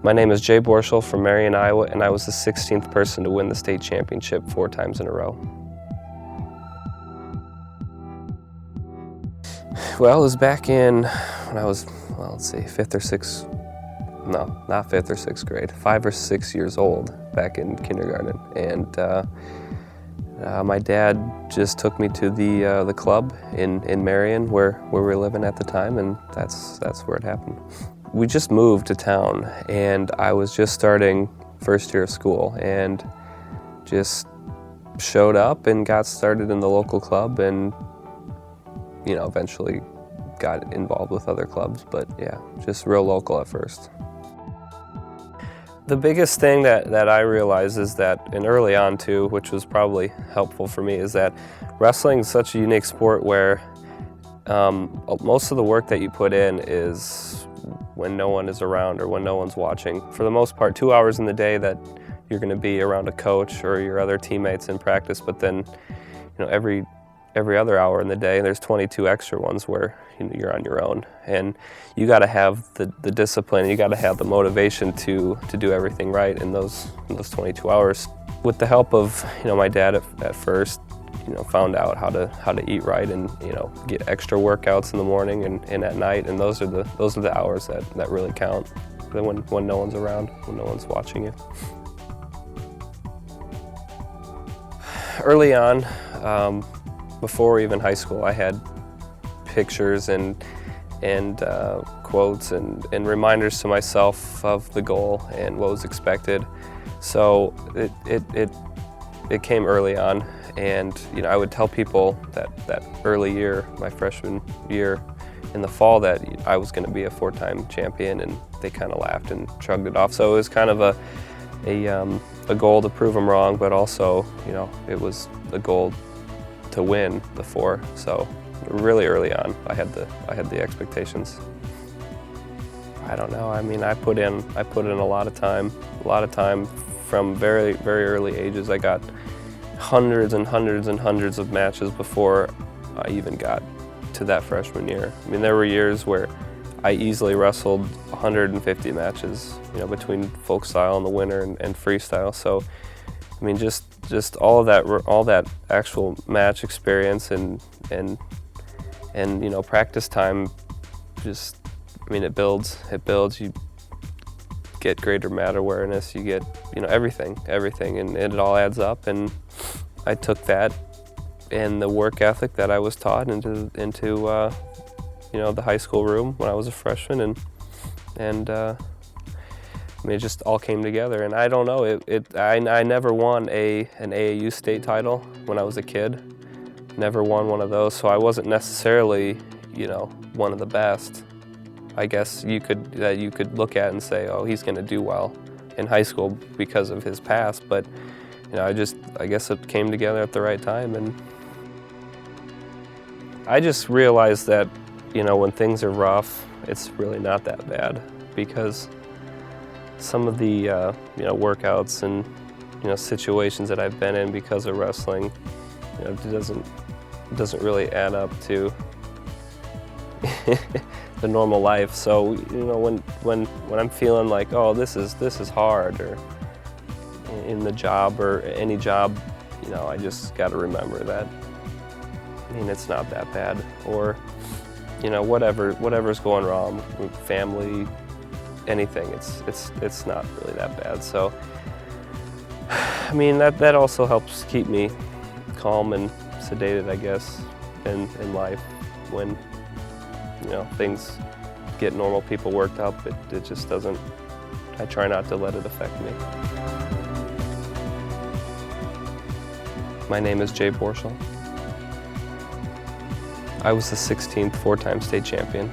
My name is Jay Borschel from Marion, Iowa, and I was the 16th person to win the state championship 4 times in a row. Well, it was back in when I was, well, let's see, 5th or 6th, no, not 5th or 6th grade, 5 or 6 years old, back in kindergarten. And my dad just took me to the club in Marion where we were living at the time, and that's where it happened. We just moved to town, and I was just starting first year of school, and just showed up and got started in the local club, and eventually got involved with other clubs, but yeah, just real local at first. The biggest thing that I realized is that, and early on too, which was probably helpful for me, is that wrestling is such a unique sport where most of the work that you put in is when no one is around or when no one's watching. For the most part, 2 hours in the day that you're going to be around a coach or your other teammates in practice, but then every other hour in the day there's 22 extra ones where you're on your own, and you got to have the discipline, you got to have the motivation to do everything right in those 22 hours. With the help of my dad at first, found out how to eat right and get extra workouts in the morning and at night, and those are the hours that really count, when no one's around, when no one's watching you. Early on, before even high school, I had pictures and quotes and reminders to myself of the goal and what was expected. So it came early on. And I would tell people that early year, my freshman year in the fall, that I was going to be a 4-time champion, and they kind of laughed and shrugged it off. So it was kind of a goal to prove them wrong, but also it was a goal to win the 4. So really early on, I had the expectations. I don't know. I mean, I put in a lot of time from very, very early ages. I got hundreds and hundreds and hundreds of matches before I even got to that freshman year. I mean, there were years where I easily wrestled 150 matches, between folk style in the winter and freestyle. So, I mean, just all that actual match experience and practice time, it builds. You get greater mat awareness, you get everything, and it all adds up. And I took that and the work ethic that I was taught into the high school room when I was a freshman, and it just all came together. And I don't know, I never won an AAU state title when I was a kid. Never won one of those, so I wasn't necessarily one of the best. I guess you could look at and say, oh, he's going to do well in high school because of his past, but I guess it came together at the right time. And I just realized that when things are rough, it's really not that bad, because some of the workouts and situations that I've been in because of wrestling, it doesn't really add up to the normal life. So when I'm feeling like, oh, this is hard, or in the job or any job, I just got to remember that it's not that bad, or whatever's going wrong with family, anything, it's not really that bad. So I mean, that also helps keep me calm and sedated, I guess, in life. When things get normal people worked up, it just doesn't, I try not to let it affect me. My name is Jay Borschel. I was the 16th 4-time state champion.